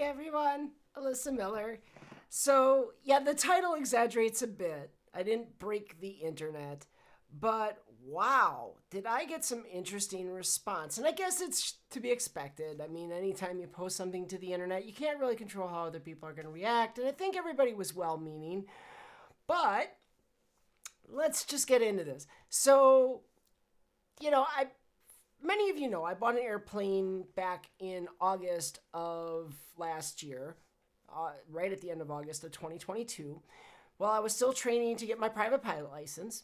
everyone, Alyssa Miller. So, yeah, the title exaggerates a bit. I didn't break the internet, but wow, did I get some interesting response. And I guess it's to be expected. I mean, anytime you post something to the internet, you can't really control how other people are going to react. And I think everybody was well meaning. But let's just get into this. So, many of you know I bought an airplane back in August of last year, right at the end of August of 2022, while I was still training to get my private pilot license.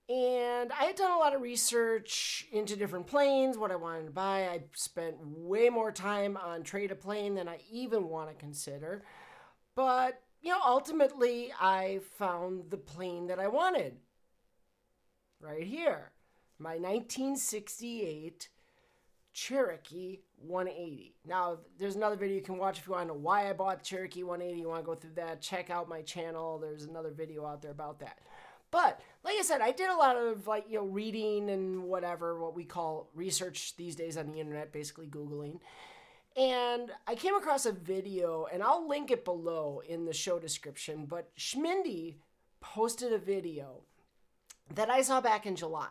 And I had done a lot of research into different planes, what I wanted to buy. I spent way more time on Trade-A-Plane than I even want to consider. But, ultimately I found the plane that I wanted. Right here. My 1968 Cherokee 180. Now, there's another video you can watch if you want to know why I bought the Cherokee 180. You want to go through that, check out my channel. There's another video out there about that. But, like I said, I did a lot of, reading and whatever, what we call research these days on the internet, basically Googling. And I came across a video, and I'll link it below in the show description, but Schmindy posted a video that I saw back in July.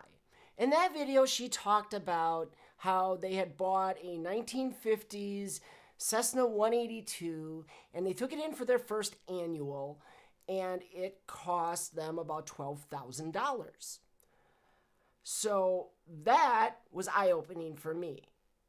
In that video, she talked about how they had bought a 1950s Cessna 182, and they took it in for their first annual, and it cost them about $12,000. So that was eye-opening for me,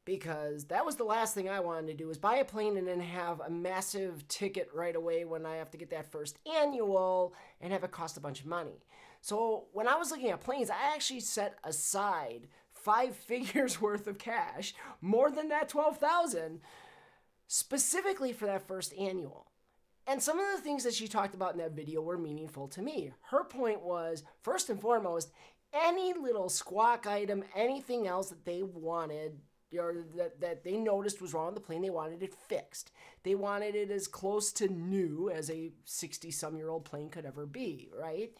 because that was the last thing I wanted to do, was buy a plane and then have a massive ticket right away when I have to get that first annual and have it cost a bunch of money. So when I was looking at planes, I actually set aside 5 figures worth of cash, more than that $12,000, specifically for that first annual. And some of the things that she talked about in that video were meaningful to me. Her point was, first and foremost, any little squawk item, anything else that they wanted, or that they noticed was wrong with the plane, they wanted it fixed. They wanted it as close to new as a 60-some-year-old plane could ever be, right?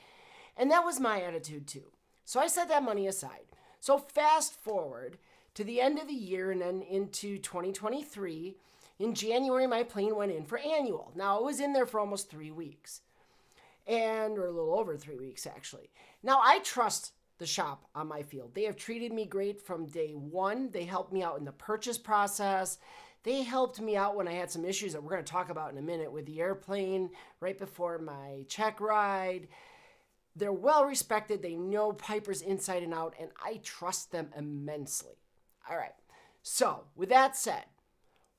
And that was my attitude too. So I set that money aside. So fast forward to the end of the year and then into 2023. In January, my plane went in for annual. Now, it was in there for almost 3 weeks. Or a little over 3 weeks, actually. Now, I trust the shop on my field. They have treated me great from day one. They helped me out in the purchase process. They helped me out when I had some issues that we're going to talk about in a minute with the airplane right before my check ride. They're well respected. They know Piper's inside and out, and I trust them immensely. All right. So, with that said,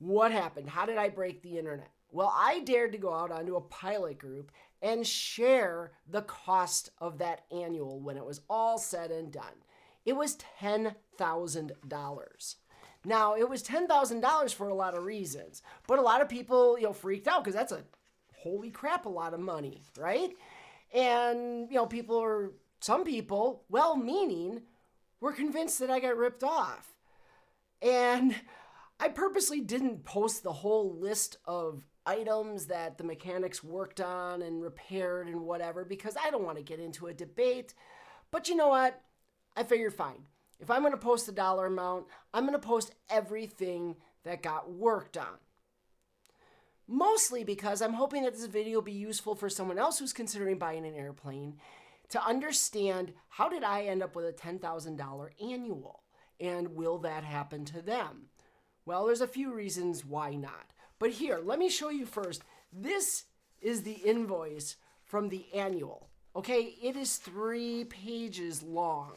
what happened? How did I break the internet? Well, I dared to go out onto a pilot group and share the cost of that annual when it was all said and done. It was $10,000. Now, it was $10,000 for a lot of reasons, but a lot of people, freaked out because that's a holy crap, a lot of money, right? And, some people, well-meaning, were convinced that I got ripped off. And I purposely didn't post the whole list of items that the mechanics worked on and repaired and whatever, because I don't want to get into a debate. But you know what? I figured, fine. If I'm going to post the dollar amount, I'm going to post everything that got worked on. Mostly because I'm hoping that this video will be useful for someone else who's considering buying an airplane to understand, how did I end up with a $10,000 annual? And will that happen to them? Well, there's a few reasons why not. But here, let me show you first. This is the invoice from the annual. Okay, it is 3 pages long.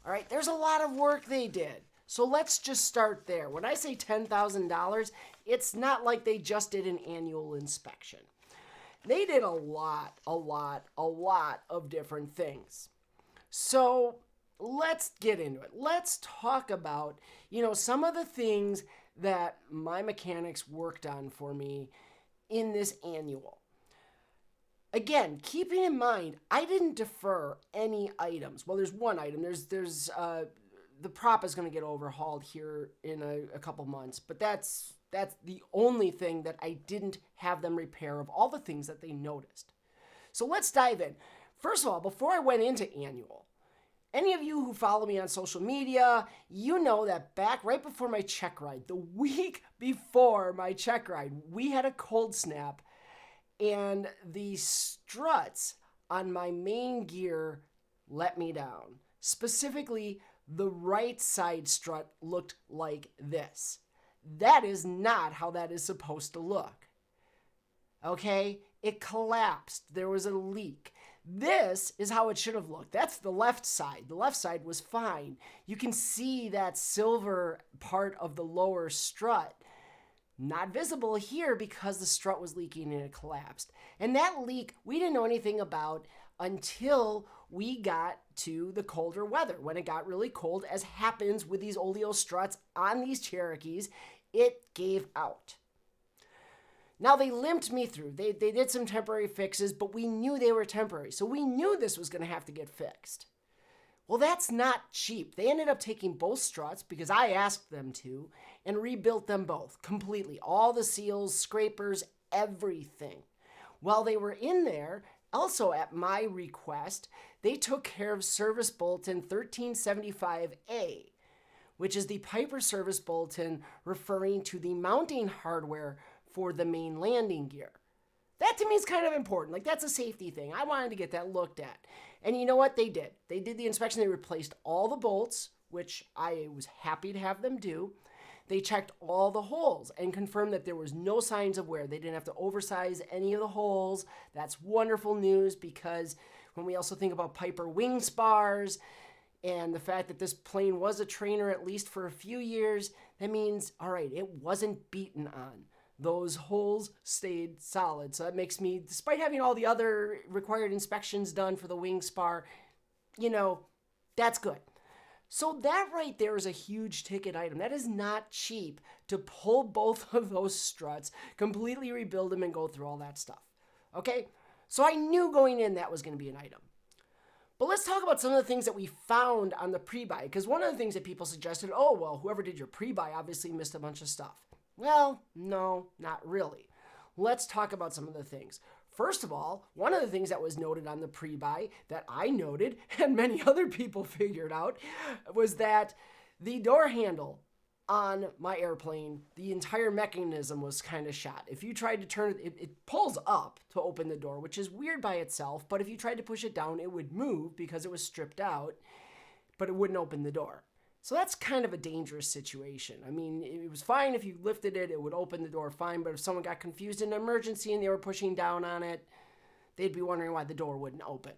All right, there's a lot of work they did. So let's just start there. When I say $10,000, it's not like they just did an annual inspection. They did a lot of different things. So let's get into it. Let's talk about, some of the things that my mechanics worked on for me in this annual. Again, keeping in mind, I didn't defer any items. Well, there's one item. There's the prop is going to get overhauled here in a couple months, but that's the only thing that I didn't have them repair of all the things that they noticed. So let's dive in. First of all, before I went into annual, Any of you who follow me on social media, you know that back right before my check ride, the week before my check ride, we had a cold snap and the struts on my main gear let me down. Specifically, the right side strut looked like this. That is not how that is supposed to look. Okay? It collapsed. There was a leak. This is how it should have looked. That's the left side. The left side was fine. You can see that silver part of the lower strut. Not visible here because the strut was leaking and it collapsed. And that leak we didn't know anything about until we got to the colder weather. When it got really cold, as happens with these Oleo struts on these Cherokees, it gave out. Now, they limped me through. They did some temporary fixes, but we knew they were temporary. So we knew this was going to have to get fixed. Well, that's not cheap. They ended up taking both struts because I asked them to and rebuilt them both completely. All the seals, scrapers, everything. While they were in there, also at my request, they took care of Service Bulletin 1375A, which is the Piper Service Bulletin referring to the mounting hardware for the main landing gear. That to me is kind of important. Like, that's a safety thing. I wanted to get that looked at. And you know what they did? They did the inspection. They replaced all the bolts, which I was happy to have them do. They checked all the holes and confirmed that there was no signs of wear. They didn't have to oversize any of the holes. That's wonderful news, because when we also think about Piper wing spars and the fact that this plane was a trainer at least for a few years, that means, all right, it wasn't beaten on. Those holes stayed solid. So that makes me, despite having all the other required inspections done for the wing spar, that's good. So that right there is a huge ticket item. That is not cheap to pull both of those struts, completely rebuild them, and go through all that stuff. Okay? So I knew going in that was going to be an item. But let's talk about some of the things that we found on the pre-buy, because one of the things that people suggested, oh, well, whoever did your pre-buy obviously missed a bunch of stuff. Well, no, not really. Let's talk about some of the things. First of all, one of the things that was noted on the pre-buy that I noted and many other people figured out was that the door handle on my airplane, the entire mechanism was kind of shot. If you tried to turn it, it pulls up to open the door, which is weird by itself, but if you tried to push it down, it would move because it was stripped out, but it wouldn't open the door. So that's kind of a dangerous situation. I mean, it was fine if you lifted it, it would open the door fine, but if someone got confused in an emergency and they were pushing down on it, they'd be wondering why the door wouldn't open.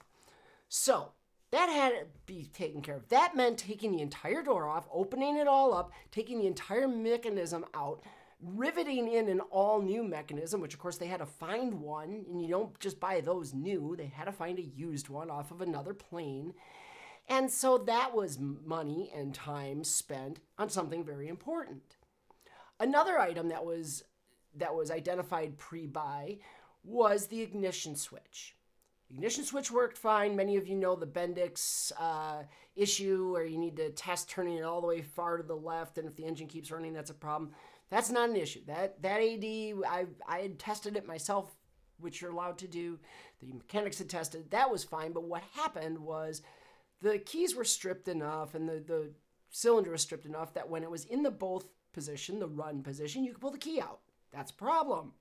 So that had to be taken care of. That meant taking the entire door off, opening it all up, taking the entire mechanism out, riveting in an all-new mechanism, which of course they had to find one, and you don't just buy those new, they had to find a used one off of another plane. And so that was money and time spent on something very important. Another item that was identified pre-buy was the ignition switch. The ignition switch worked fine. Many of you know the Bendix issue where you need to test turning it all the way far to the left, and if the engine keeps running, that's a problem. That's not an issue. That AD, I had tested it myself, which you're allowed to do. The mechanics had tested. That was fine, but what happened was the keys were stripped enough and the cylinder was stripped enough that when it was in the both position, the run position, you could pull the key out. That's a problem.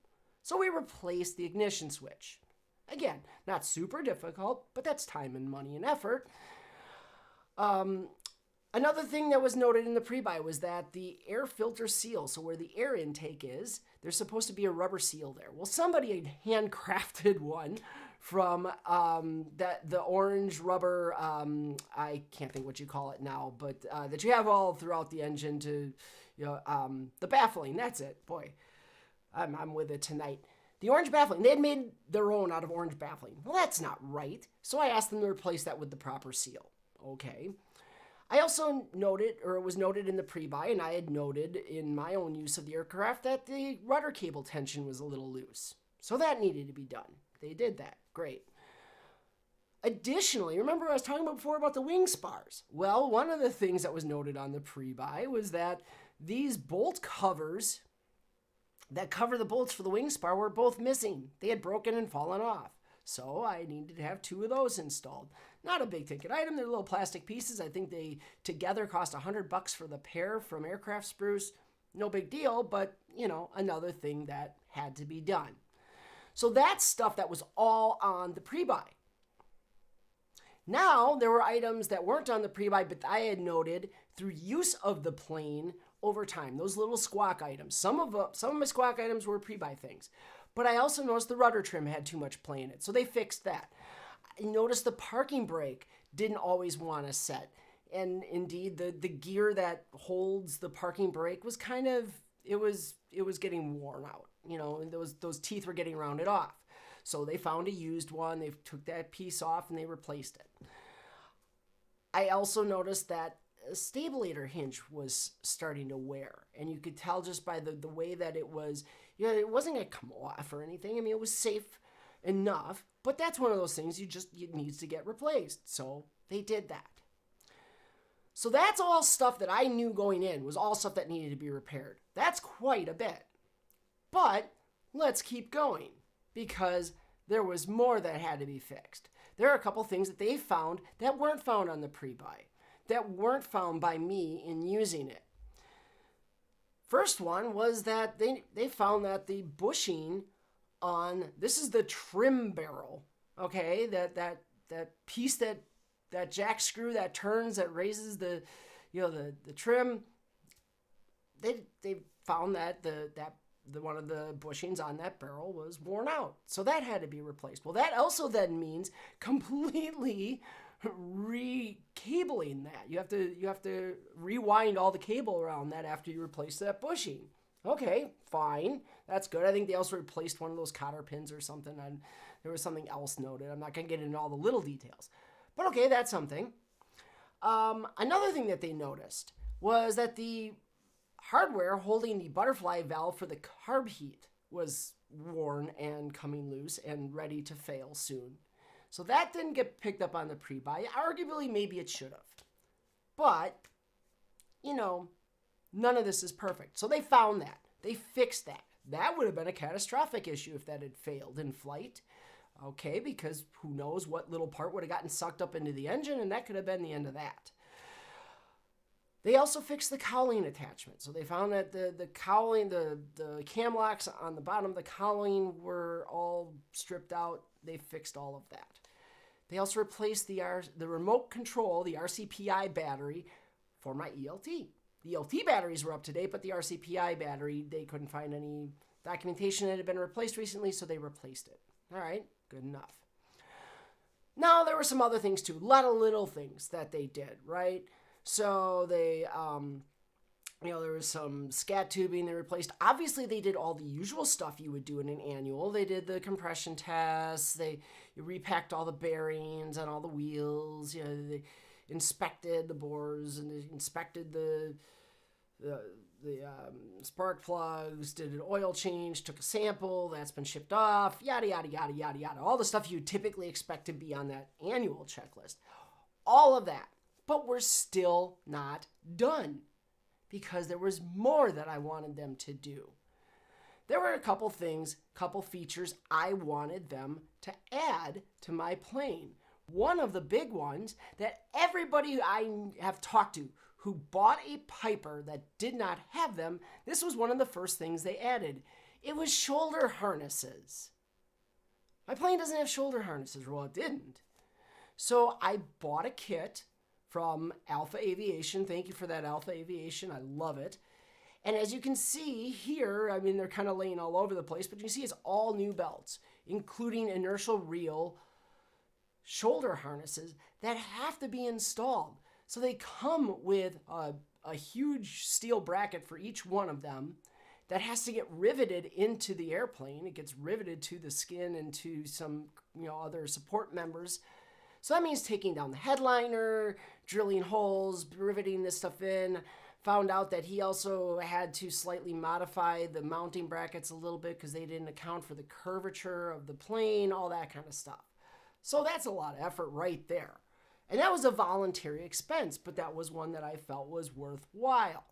So we replaced the ignition switch. Again, not super difficult, but that's time and money and effort. Another thing that was noted in the pre-buy was that the air filter seal, so where the air intake is, there's supposed to be a rubber seal there. Well, somebody had handcrafted one from the orange rubber, I can't think what you call it now, but that you have all throughout the engine to, the baffling, that's it. Boy, I'm with it tonight. The orange baffling, they had made their own out of orange baffling. Well, that's not right. So I asked them to replace that with the proper seal. Okay. I also noted, or it was noted in the pre-buy, and I had noted in my own use of the aircraft that the rudder cable tension was a little loose. So that needed to be done. They did that. Great. Additionally, remember I was talking about before about the wing spars? Well, one of the things that was noted on the pre-buy was that these bolt covers that cover the bolts for the wing spar were both missing. They had broken and fallen off. So I needed to have 2 of those installed. Not a big ticket item. They're little plastic pieces. I think they together cost $100 for the pair from Aircraft Spruce. No big deal, but another thing that had to be done. So that's stuff that was all on the pre-buy. Now, there were items that weren't on the pre-buy, but I had noted through use of the plane over time. Those little squawk items. Some of my squawk items were pre-buy things. But I also noticed the rudder trim had too much play in it, so they fixed that. I noticed the parking brake didn't always want to set. And indeed, the gear that holds the parking brake was kind of, it was getting worn out. And those teeth were getting rounded off. So they found a used one, they took that piece off and they replaced it. I also noticed that a stabilator hinge was starting to wear. And you could tell just by the way that it was, it wasn't going to come off or anything. I mean, it was safe enough, but that's one of those things it needs to get replaced. So they did that. So that's all stuff that I knew going in was all stuff that needed to be repaired. That's quite a bit. But let's keep going because there was more that had to be fixed. There are a couple things that they found that weren't found on the pre-buy, that weren't found by me in using it. First one was that they found that the bushing on, this is the trim barrel, okay, that piece that jack screw that turns, that raises the trim, they found that the one of the bushings on that barrel was worn out. So that had to be replaced. Well, that also then means completely recabling that. You have to rewind all the cable around that after you replace that bushing. Okay, fine. That's good. I think they also replaced one of those cotter pins or something. And there was something else noted. I'm not going to get into all the little details. But okay, that's something. Another thing that they noticed was that the hardware holding the butterfly valve for the carb heat was worn and coming loose and ready to fail soon. So that didn't get picked up on the pre-buy. Arguably, maybe it should have. But, none of this is perfect. So they found that. They fixed that. That would have been a catastrophic issue if that had failed in flight. Okay, because who knows what little part would have gotten sucked up into the engine, and that could have been the end of that. They also fixed the cowling attachment. So they found that the cowling, the cam locks on the bottom of the cowling were all stripped out. They fixed all of that. They also replaced the remote control, the RCPI battery for my ELT. The ELT batteries were up to date, but the RCPI battery, they couldn't find any documentation that had been replaced recently, so they replaced it. All right, good enough. Now, there were some other things too. A lot of little things that they did, right? So they, there was some scat tubing they replaced. Obviously, they did all the usual stuff you would do in an annual. They did the compression tests. They repacked all the bearings on all the wheels. They inspected the bores and they inspected the spark plugs, did an oil change, took a sample, that's been shipped off, yada, yada, yada, yada, yada. All the stuff you typically expect to be on that annual checklist. All of that. But we're still not done because there was more that I wanted them to do. There were a couple things, couple features I wanted them to add to my plane. One of the big ones that everybody I have talked to who bought a Piper that did not have them, this was one of the first things they added. It was shoulder harnesses. My plane doesn't have shoulder harnesses. Well, it didn't. So I bought a kit from Alpha Aviation. Thank you for that, Alpha Aviation. I love it. And as you can see here, I mean, they're kind of laying all over the place, but you can see it's all new belts, including inertial reel shoulder harnesses that have to be installed. So they come with a huge steel bracket for each one of them that has to get riveted into the airplane. It gets riveted to the skin and to some other support members. So that means taking down the headliner, drilling holes, riveting this stuff in. Found out that he also had to slightly modify the mounting brackets a little bit because they didn't account for the curvature of the plane, all that kind of stuff. So that's a lot of effort right there. And that was a voluntary expense, but that was one that I felt was worthwhile.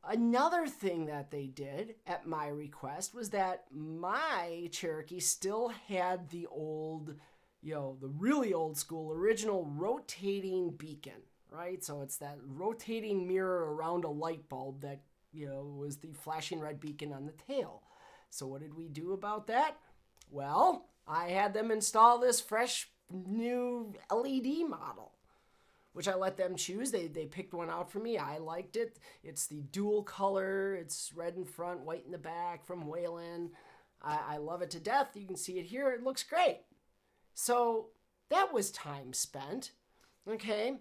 Another thing that they did at my request was that my Cherokee still had the old the really old school original rotating beacon, right? So it's that rotating mirror around a light bulb that, was the flashing red beacon on the tail. So what did we do about that? Well, I had them install this fresh new LED model, which I let them choose. They picked one out for me. I liked it. It's the dual color. It's red in front, white in the back from Whalen. I love it to death. You can see it here. It looks great. So that was time spent. Okay.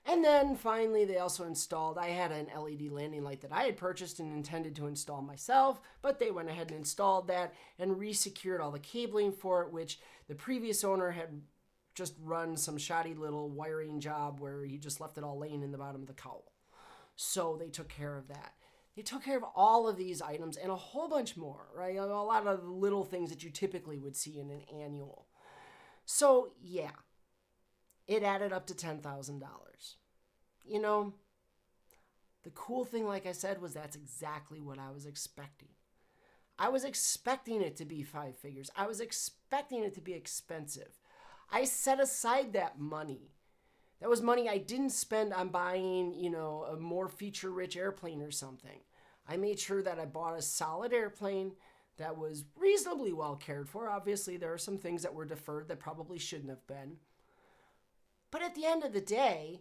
And then finally, they also installed, I had an LED landing light that I had purchased and intended to install myself, but they went ahead and installed that and re-secured all the cabling for it, which the previous owner had just run some shoddy little wiring job where he just left it all laying in the bottom of the cowl. So they took care of that. They took care of all of these items and a whole bunch more, right? A lot of the little things that you typically would see in an annual. So yeah, it added up to $10,000. The cool thing, like I said, was that's exactly what I was expecting. I was expecting it to be 5 figures. I was expecting it to be expensive. I set aside that money. That was money I didn't spend on buying, a more feature-rich airplane or something. I made sure that I bought a solid airplane that was reasonably well cared for. Obviously, there are some things that were deferred that probably shouldn't have been. But at the end of the day,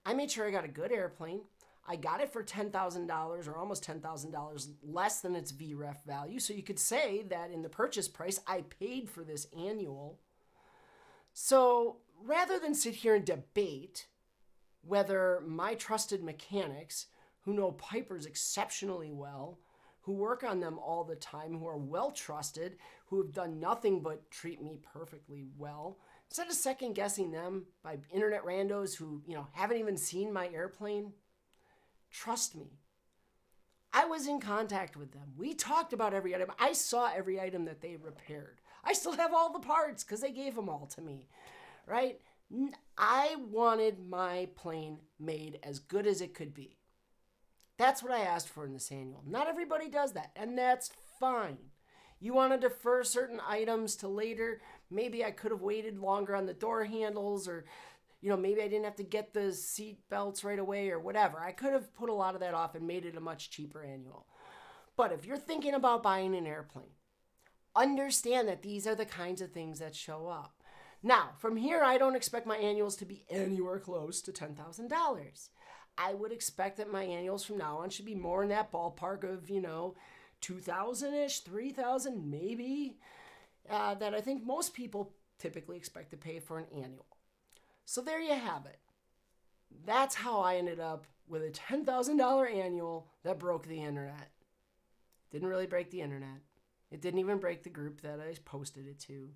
I made sure I got a good airplane. I got it for $10,000 or almost $10,000 less than its VREF value. So you could say that in the purchase price, I paid for this annual. So rather than sit here and debate whether my trusted mechanics, who know Pipers exceptionally well, who work on them all the time, who are well trusted, who have done nothing but treat me perfectly well, instead of second guessing them by internet randos who, haven't even seen my airplane, trust me. I was in contact with them. We talked about every item. I saw every item that they repaired. I still have all the parts because they gave them all to me, right? I wanted my plane made as good as it could be. That's what I asked for in this annual. Not everybody does that, and that's fine. You want to defer certain items to later. Maybe I could have waited longer on the door handles, or maybe I didn't have to get the seat belts right away or whatever. I could have put a lot of that off and made it a much cheaper annual. But if you're thinking about buying an airplane, understand that these are the kinds of things that show up. Now, from here, I don't expect my annuals to be anywhere close to $10,000. I would expect that my annuals from now on should be more in that ballpark of, $2,000-ish, $3,000 maybe, that I think most people typically expect to pay for an annual. So there you have it. That's how I ended up with a $10,000 annual that broke the internet. Didn't really break the internet. It didn't even break the group that I posted it to.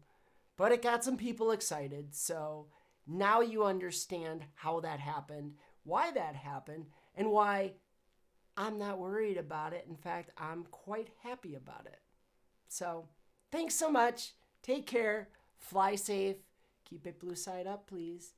But it got some people excited. So now you understand how that happened, why that happened, and why I'm not worried about it. In fact, I'm quite happy about it. So thanks so much. Take care. Fly safe. Keep it blue side up, please.